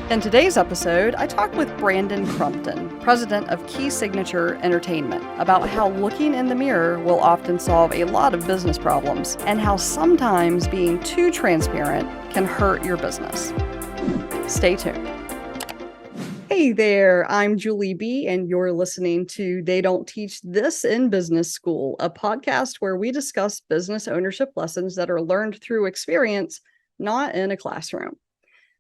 In today's episode, I talked with Brandon Crumpton, president of Key Signature Entertainment, about how looking in the mirror will often solve a lot of business problems and how sometimes being too transparent can hurt your business. Stay tuned. Hey there, I'm Julie B, and you're listening to They Don't Teach This in Business School, a podcast where we discuss business ownership lessons that are learned through experience, not in a classroom.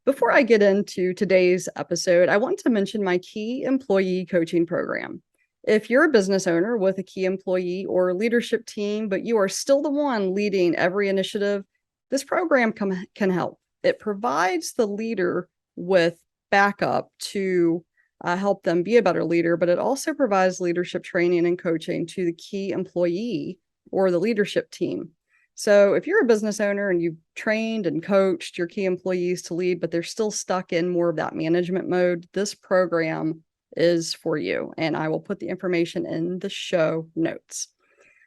Before I get into today's episode, I want to mention my key employee coaching program. If you're a business owner with a key employee or leadership team, but you are still the one leading every initiative, this program can help. It provides the leader with backup to help them be a better leader, but it also provides leadership training and coaching to the key employee or the leadership team. So if you're a business owner and you've trained and coached your key employees to lead, but they're still stuck in more of that management mode, this program is for you. And I will put the information in the show notes.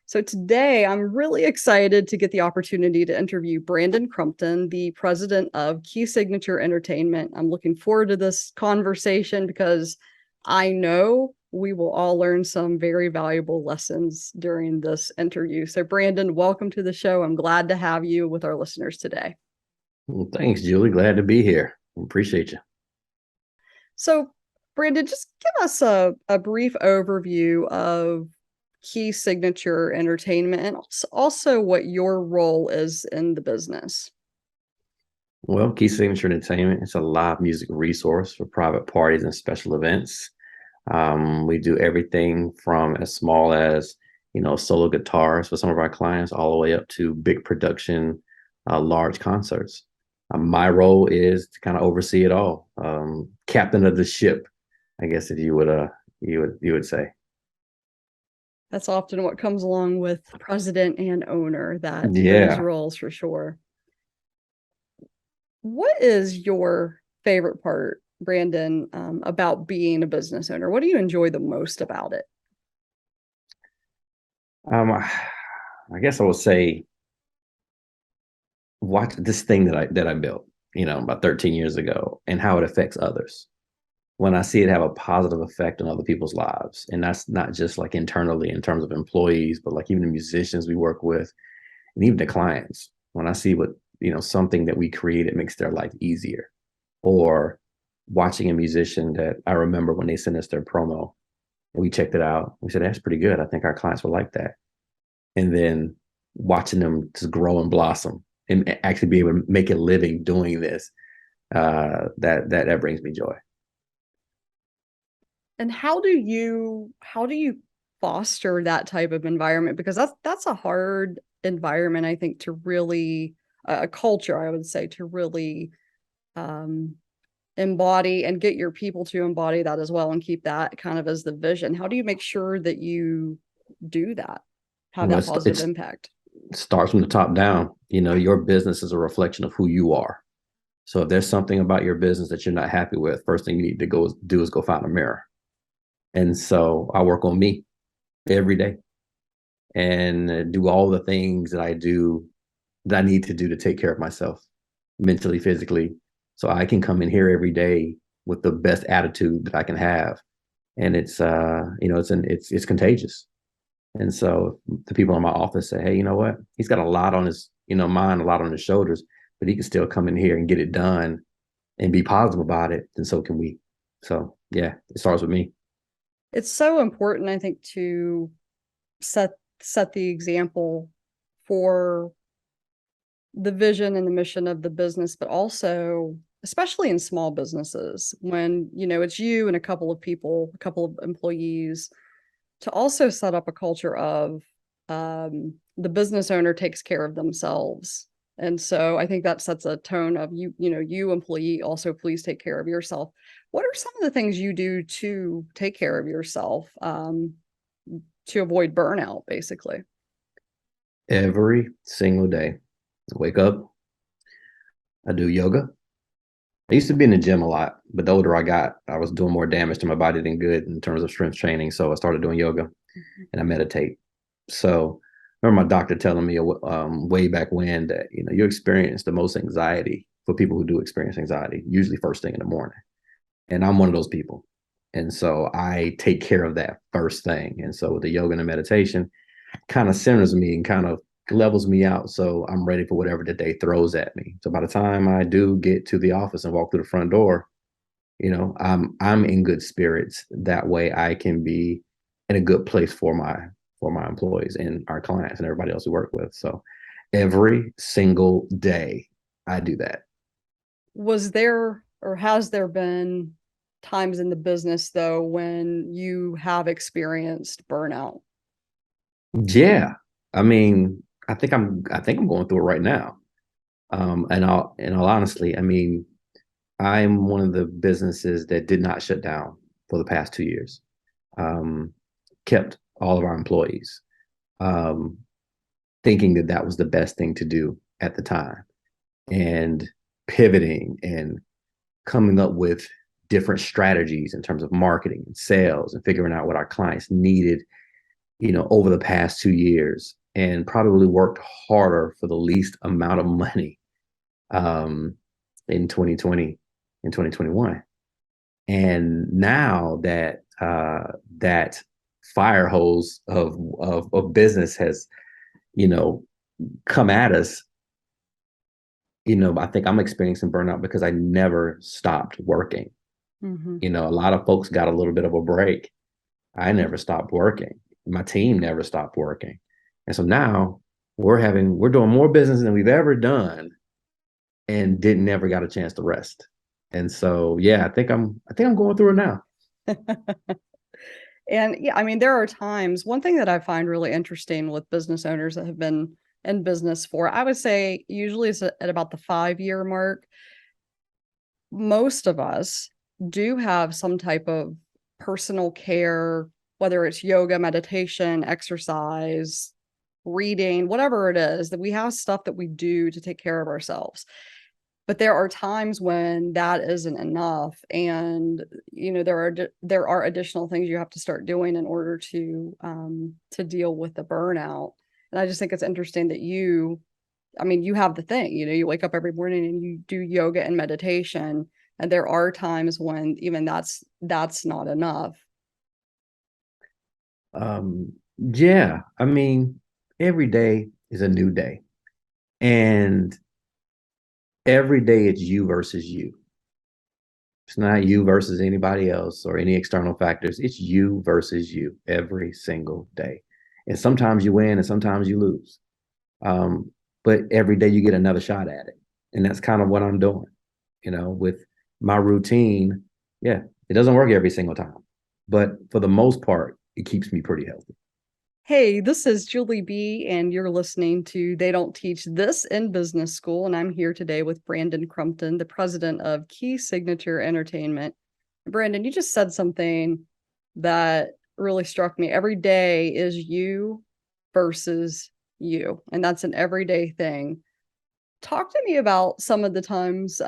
So today I'm really excited to get the opportunity to interview Brandon Crumpton, the president of Key Signature Entertainment. I'm looking forward to this conversation because I know we will all learn some very valuable lessons during this interview. So Brandon, welcome to the show. I'm glad to have you with our listeners today. Well, thanks, Julie. Glad to be here. Appreciate you. So Brandon, just give us a brief overview of Key Signature Entertainment and also what your role is in the business. Well, Key Signature Entertainment is a live music resource for private parties and special events. We do everything from as small as, solo guitars for some of our clients, all the way up to big production, large concerts. My role is to kind of oversee it all. Captain of the ship, I guess, if you would say. That's often what comes along with president and owner, those roles for sure. What is your favorite part, Brandon, about being a business owner? What do you enjoy the most about it? I guess I would say watch this thing that I built, about 13 years ago, and how it affects others. When I see it have a positive effect on other people's lives, and that's not just like internally in terms of employees, but like even the musicians we work with, and even the clients. When I see what something that we created makes their life easier, or watching a musician that I remember when they sent us their promo and we checked it out. We said, that's pretty good. I think our clients will like that. And then watching them just grow and blossom and actually be able to make a living doing this, that brings me joy. And how do you foster that type of environment? Because that's a hard environment, I think, to really a culture, I would say, to really embody and get your people to embody that as well and keep that kind of as the vision. How do you make sure that you do that, have that positive impact? It starts from the top down. Your business is a reflection of who you are. So if there's something about your business that you're not happy with, first thing you need to go do is go find a mirror. And so I work on me every day and do all the things that I need to do to take care of myself mentally, physically, so I can come in here every day with the best attitude that I can have. And it's contagious. And so the people in my office say, hey, you know what? He's got a lot on his, mind, a lot on his shoulders, but he can still come in here and get it done and be positive about it. And so can we. So yeah, it starts with me. It's so important, I think, to set the example for the vision and the mission of the business, but also, especially in small businesses, when, it's you and a couple of people, a couple of employees, to also set up a culture of the business owner takes care of themselves. And so I think that sets a tone of you employee, also please take care of yourself. What are some of the things you do to take care of yourself, to avoid burnout, basically? Every single day, I wake up, I do yoga. I used to be in the gym a lot, but the older I got, I was doing more damage to my body than good in terms of strength training. So I started doing yoga and I meditate. So I remember my doctor telling me way back when that, you experience the most anxiety for people who do experience anxiety, usually first thing in the morning. And I'm one of those people. And so I take care of that first thing. And so with the yoga and the meditation, kind of centers me and kind of levels me out. So I'm ready for whatever the day throws at me. So by the time I do get to the office and walk through the front door, I'm in good spirits. That way I can be in a good place for my employees and our clients and everybody else we work with. So every single day I do that. Was there or has there been times in the business though when you have experienced burnout? Yeah. I mean, I think I'm going through it right now. And in all honesty, I mean, I'm one of the businesses that did not shut down for the past 2 years. Um, Kept all of our employees, um, thinking that that was the best thing to do at the time, and pivoting and coming up with different strategies in terms of marketing and sales and figuring out what our clients needed, over the past 2 years, and probably worked harder for the least amount of money um, in 2020 and 2021. And now that that fire hose of business has, you know, come at us, I think I'm experiencing burnout because I never stopped working. Mm-hmm. A lot of folks got a little bit of a break. I never stopped working. My team never stopped working. And so now we're doing more business than we've ever done and didn't never got a chance to rest. And so yeah, I think I'm going through it now. And yeah, I mean, there are times, one thing that I find really interesting with business owners that have been in business for, I would say usually it's at about the 5 year mark. Most of us do have some type of personal care, whether it's yoga, meditation, exercise, reading, whatever it is, that we have stuff that we do to take care of ourselves. But there are times when that isn't enough, and there are additional things you have to start doing in order to deal with the burnout. And I just think it's interesting that I mean, you have the thing, you wake up every morning and you do yoga and meditation, and there are times when even that's not enough. Yeah, I mean, every day is a new day, and every day it's you versus you. It's not you versus anybody else or any external factors. It's you versus you every single day. And sometimes you win and sometimes you lose. Um, but every day you get another shot at it. And that's kind of what I'm doing, with my routine. Yeah, it doesn't work every single time. But for the most part, it keeps me pretty healthy. Hey, this is Julie B, and you're listening to They Don't Teach This in Business School. And I'm here today with Brandon Crumpton, the president of Key Signature Entertainment. Brandon, you just said something that really struck me. Every day is you versus you, and that's an everyday thing. Talk to me about some of the times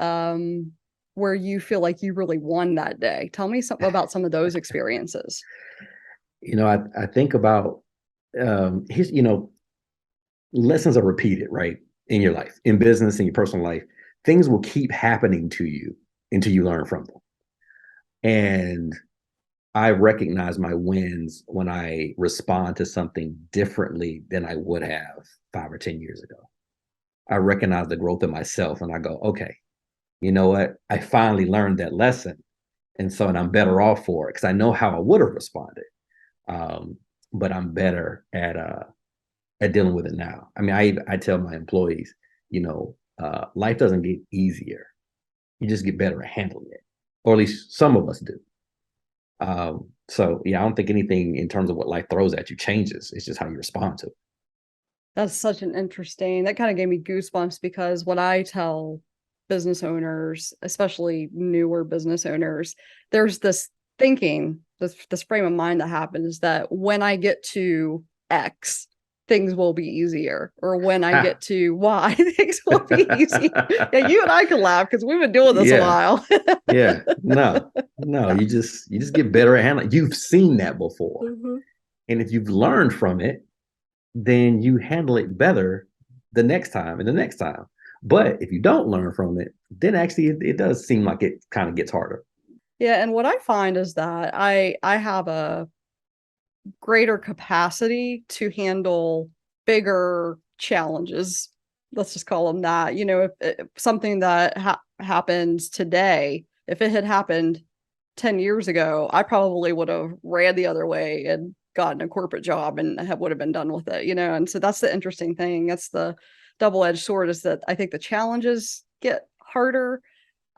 where you feel like you really won that day. Tell me something about some of those experiences. I think about his, lessons are repeated, right? In your life, in business, in your personal life, things will keep happening to you until you learn from them. And I recognize my wins when I respond to something differently than I would have 5 or 10 years ago. I recognize the growth in myself and I go, okay, you know what? I finally learned that lesson. And I'm better off for it because I know how I would have responded. Um, but I'm better at dealing with it now. I mean, I tell my employees, life doesn't get easier. You just get better at handling it, or at least some of us do. So yeah, I don't think anything in terms of what life throws at you changes. It's just how you respond to it. That's such an interesting, that kind of gave me goosebumps because what I tell business owners, especially newer business owners, there's this thinking, this frame of mind that happens that when I get to X, things will be easier, or when I get to Y, things will be easy. Yeah, you and I can laugh because we've been doing this a Yeah, while. yeah. No, you just get better at handling. You've seen that before. Mhm. And if you've learned from it, then you handle it better the next time and the next time. But if you don't learn from it, then actually it does seem like it kind of gets harder. Yeah, and what I find is that I have a greater capacity to handle bigger challenges. Let's just call them that. If something that happens today, if it had happened 10 years ago, I probably would have ran the other way and gotten a corporate job and would have been done with it. And so that's the interesting thing. That's the double-edged sword, is that I think the challenges get harder,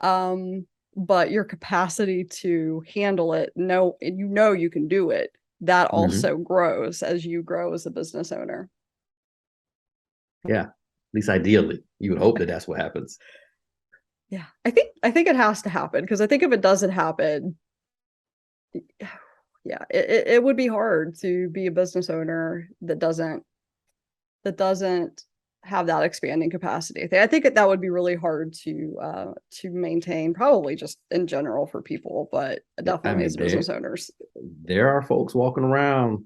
but your capacity to handle it, you can do it, that Hmm. also grows as you grow as a business owner. Yeah. At least ideally, you would hope that that's what happens. Yeah, I think it has to happen, because I think if it doesn't happen, yeah, it would be hard to be a business owner that doesn't have that expanding capacity. I think that would be really hard to maintain, probably just in general for people, but I definitely mean, as business owners. there are folks walking around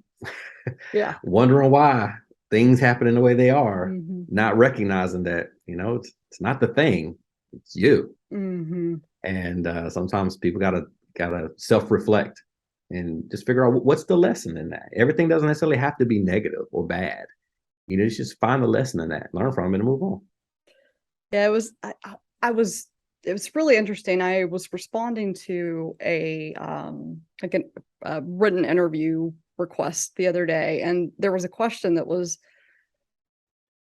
Yeah. wondering why things happen in the way they are, Hmm. not recognizing that, it's not the thing, it's you. Hmm. And sometimes people gotta self-reflect and just figure out what's the lesson in that. Everything doesn't necessarily have to be negative or bad. Just find the lesson in that, learn from it, and move on. Yeah, I was it was really interesting. I was responding to a written interview request the other day, and there was a question it was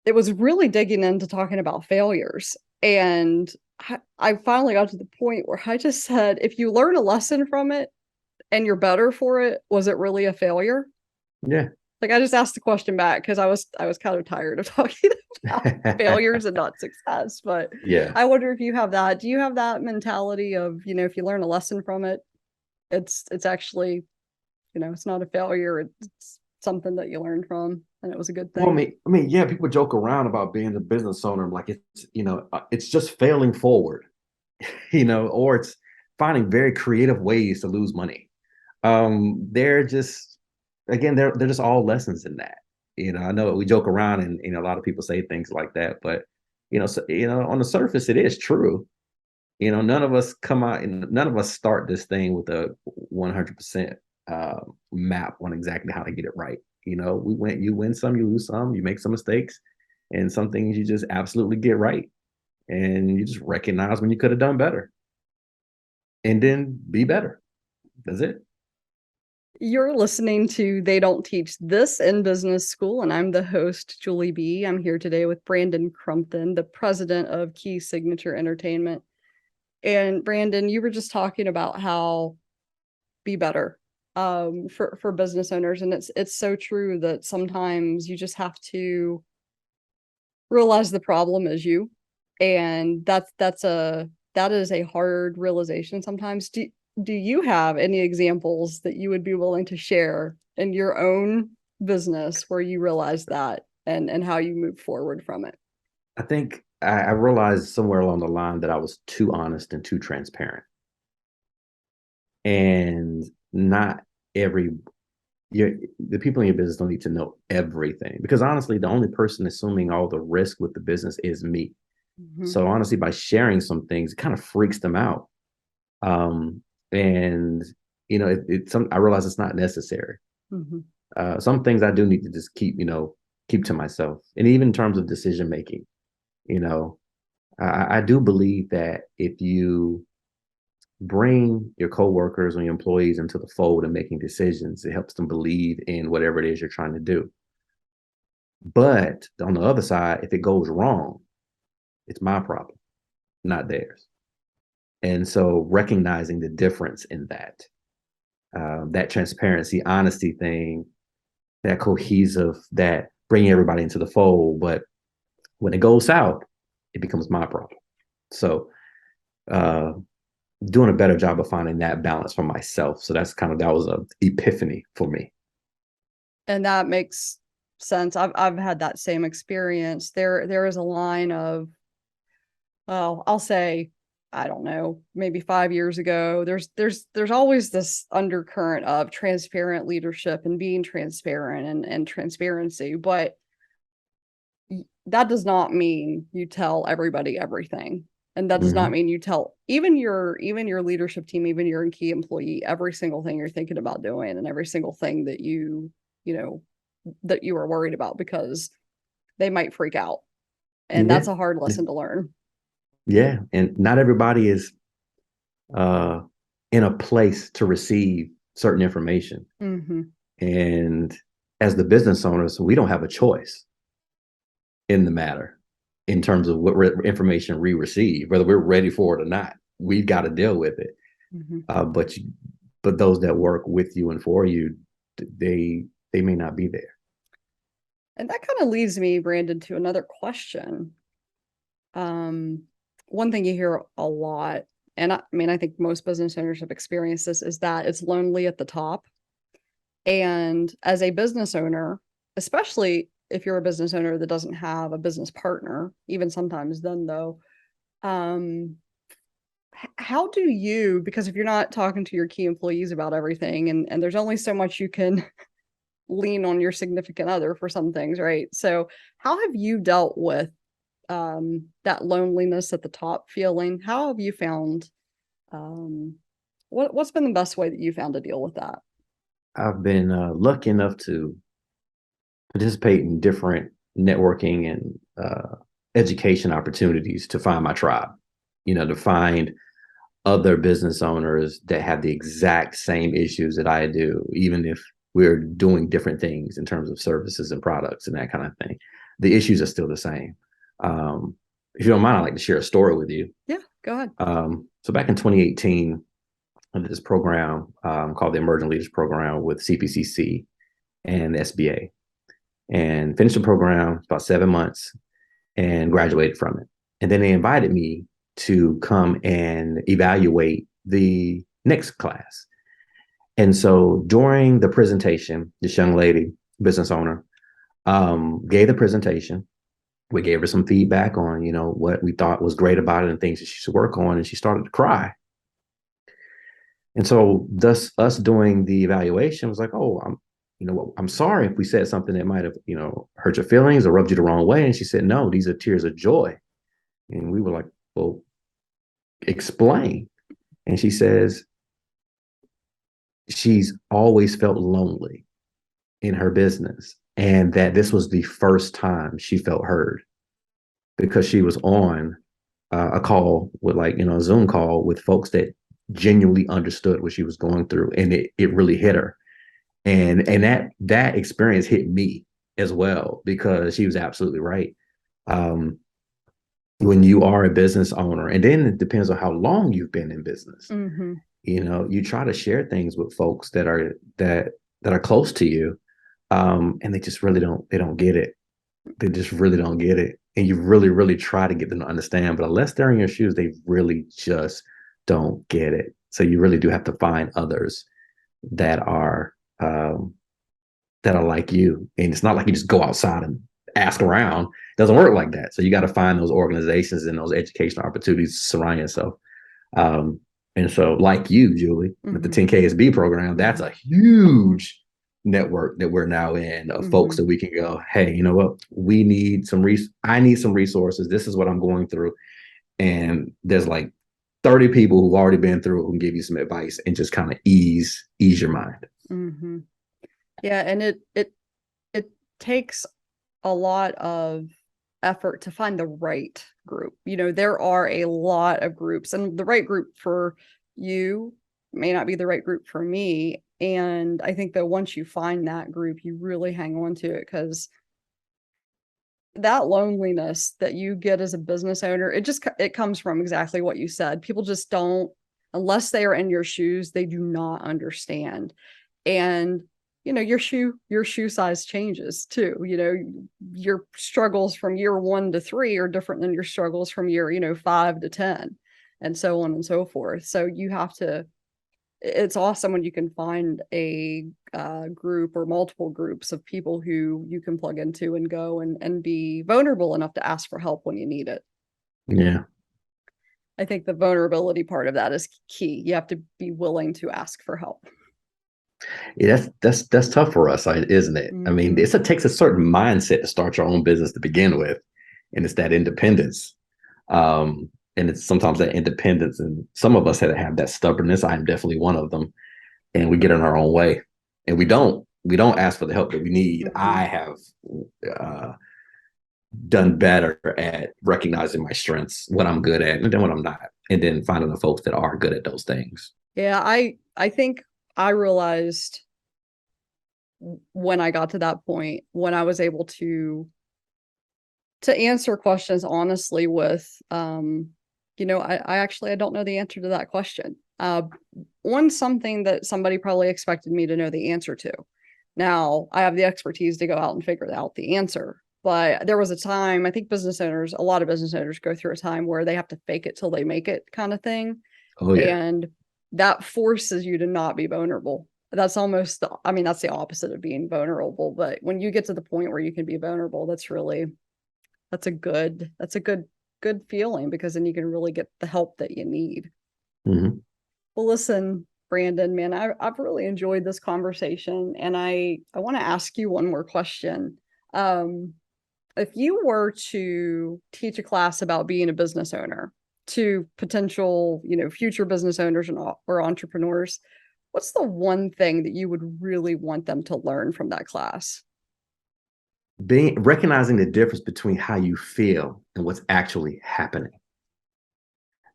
really digging into talking about failures. And I finally got to the point where I just said, if you learn a lesson from it and you're better for it, was it really a failure? Yeah. Like, I just asked the question back because I was kind of tired of talking about failures and not success. But Yeah. I wonder if you have that. Do you have that mentality of, if you learn a lesson from it, it's actually, it's not a failure. It's something that you learned from and it was a good Well, thing. yeah, people joke around about being a business owner, like it's just failing forward, or it's finding very creative ways to lose money. They're just, again, they're just all lessons in that. I know we joke around, and a lot of people say things like that, but on the surface, it is true. None of us come out and none of us start this thing with a 100% map on exactly how to get it right. You win some, you lose some, you make some mistakes, and some things you just absolutely get right, and you just recognize when you could have done better, and then be better. That's it. You're listening to They Don't Teach This in Business School, and I'm the host, Julie B. I'm here today with Brandon Crumpton, the president of Key Signature Entertainment. And Brandon, you were just talking about how be better, for business owners, and it's so true that sometimes you just have to realize the problem is you, and that is a hard realization sometimes. Do you have any examples that you would be willing to share in your own business where you realize that, and how you move forward from it? I think I realized somewhere along the line that I was too honest and too transparent, and not every the people in your business don't need to know everything, because honestly, the only person assuming all the risk with the business is me. Mhm. So honestly, by sharing some things, it kind of freaks them out. And I realize it's not necessary. Mhm. Some things I do need to just keep to myself. And even in terms of decision making, you know, I do believe that if you bring your coworkers or your employees into the fold and making decisions, it helps them believe in whatever it is you're trying to do. But on the other side, if it goes wrong, it's my problem, not theirs. And so recognizing the difference in that transparency, honesty thing, that cohesive, that bringing everybody into the fold. But when it goes south, it becomes my problem. So uh, doing a better job of finding that balance for myself. So that was a epiphany for me. And that makes sense. I've had that same experience. There is a line of, well, I'll say, I don't know, maybe 5 years ago. There's always this undercurrent of transparent leadership and being transparent, and transparency, but that does not mean you tell everybody everything. And that does not Hmm. mean you tell even your leadership team, even your key employee, every single thing you're thinking about doing and every single thing that you know, that you are worried about because they might freak out. And Yeah. that's a hard lesson to learn. Yeah. And not everybody is uh, in a place to receive certain information. Mm-hmm. And as the business owners, we don't have a choice in the matter in terms of what information we receive, whether we're ready for it or not. We've got to deal with it. Mm-hmm. But those that work with you and for you, they may not be there. And that kind of leads me, Brandon, to another question. Um, One thing you hear a lot, and I mean, I think most business owners have experienced this, is that it's lonely at the top. And as a business owner, especially if you're a business owner that doesn't have a business partner, even sometimes then though, um, how do you, because if you're not talking to your key employees about everything, and there's only so much you can lean on your significant other for some things, right? So how have you dealt with that loneliness at the top feeling? How have you found um, what's been the best way that you found to deal with that? I've been lucky enough to participate in different networking and education opportunities to find my tribe, to find other business owners that have the exact same issues that I do, even if we're doing different things in terms of services and products and that kind of thing. The issues are still the same. Um, if you don't mind, I'd like to share a story with you. Yeah, go ahead. So back in 2018, I did this program called the Emerging Leaders Program with CPCC and the SBA, and finished the program about 7 months and graduated from it. And then they invited me to come and evaluate the next class. And so during the presentation, this young lady, business owner, gave the presentation. We gave her some feedback on, what we thought was great about it and things that she should work on. And she started to cry. And so thus us doing the evaluation was like, oh, I'm sorry if we said something that might have, hurt your feelings or rubbed you the wrong way. And she said, no, these are tears of joy. And we were like, well, explain. And she says, she's always felt lonely in her business and that this was the first time she felt heard because she was on a call with a Zoom call with folks that genuinely understood what she was going through, and it really hit her. And that experience hit me as well because she was absolutely right. Um, when you are a business owner, and then it depends on how long you've been in business. Mm-hmm. You try to share things with folks that are close to you, and they just really don't get it. They just really don't get it, and you really really try to get them to understand, but unless they're in your shoes, they really just don't get it. So you really do have to find others that are um, that are like you, and it's not like you just go outside and ask around. It doesn't work like that. So you got to find those organizations and those educational opportunities to surround yourself. Um, and so, like you, Julie, with the Mm-hmm. 10KSB program, that's Mm-hmm. a huge network that we're now in of folks Mm-hmm. that we can go, hey, you know what? We need I need some resources. This is what I'm going through. And there's like 30 people who've already been through it who can give you some advice and just kind of ease your mind. Mm-hmm. Yeah, and it takes a lot of effort to find the right group. There are a lot of groups, and the right group for you may not be the right group for me. And I think that once you find that group, you really hang on to it because that loneliness that you get as a business owner, it comes from exactly what you said. People just don't, unless they are in your shoes, they do not understand. And your shoe size changes too. Your struggles from year 1 to 3 are different than your struggles from year 5 to 10, and so on and so forth. So you have to, it's awesome when you can find a group or multiple groups of people who you can plug into and go and be vulnerable enough to ask for help when you need it. Yeah. I think the vulnerability part of that is key. You have to be willing to ask for help. Yeah, that's tough for us, isn't it? I mean, Mm-hmm. it takes a certain mindset to start your own business to begin with, and it's that independence. And it's sometimes that independence. And some of us had to have that stubbornness. I'm definitely one of them. And we get in our own way. And we don't ask for the help that we need. Mhm. I have uh, done better at recognizing my strengths, what I'm good at, and then what I'm not, and then finding the folks that are good at those things. Yeah, I think I realized when I got to that point, when I was able to answer questions honestly with, I don't know the answer to that question. On something that somebody probably expected me to know the answer to. Now I have the expertise to go out and figure out the answer. But there was a time, I think a lot of business owners go through a time where they have to fake it till they make it kind of thing. Oh yeah. And that forces you to not be vulnerable. That's that's the opposite of being vulnerable. But when you get to the point where you can be vulnerable, that's a good feeling, because then you can really get the help that you need. Mm-hmm. Well, listen, Brandon, man, I've really enjoyed this conversation, and I want to ask you one more question. If you were to teach a class about being a business owner to potential, future business owners or entrepreneurs, what's the one thing that you would really want them to learn from that class? Recognizing the difference between how you feel and what's actually happening.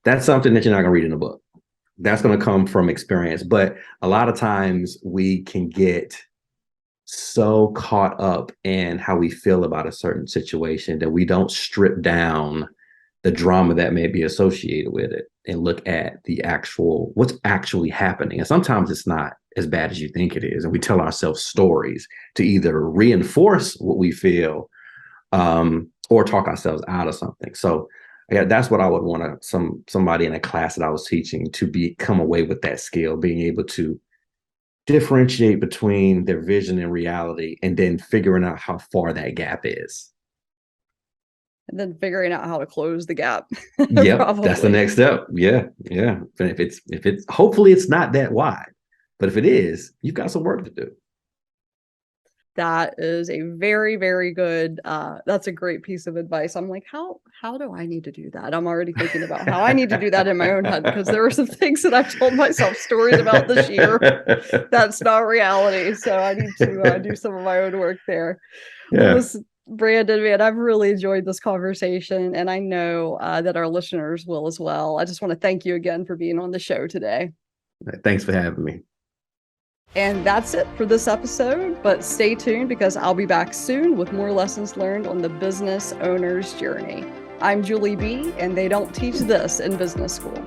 That's something that you're not going to read in a book. That's going to come from experience. But a lot of times we can get so caught up in how we feel about a certain situation that we don't strip down the drama that may be associated with it and look at what's actually happening. And sometimes it's not as bad as you think it is. And we tell ourselves stories to either reinforce what we feel, or talk ourselves out of something. So yeah, that's what I would want somebody in a class that I was teaching to come away with, that skill, being able to differentiate between their vision and reality, and then figuring out how far that gap is. And then figuring out how to close the gap. Yep, that's the next step. Yeah, yeah. And if it's hopefully it's not that wide, but if it is, you've got some work to do. That is a very, very good, that's a great piece of advice. I'm like, how do I need to do that? I'm already thinking about how I need to do that in my own head, because there were some things that I've told myself stories about this year. That's not reality. So I need to do some of my own work there. Yeah. Well, listen, Brandon, man, I've really enjoyed this conversation, and I know that our listeners will as well. I just want to thank you again for being on the show today. Thanks for having me. And that's it for this episode, but stay tuned, because I'll be back soon with more lessons learned on the business owner's journey. I'm Julie B., and they don't teach this in business school.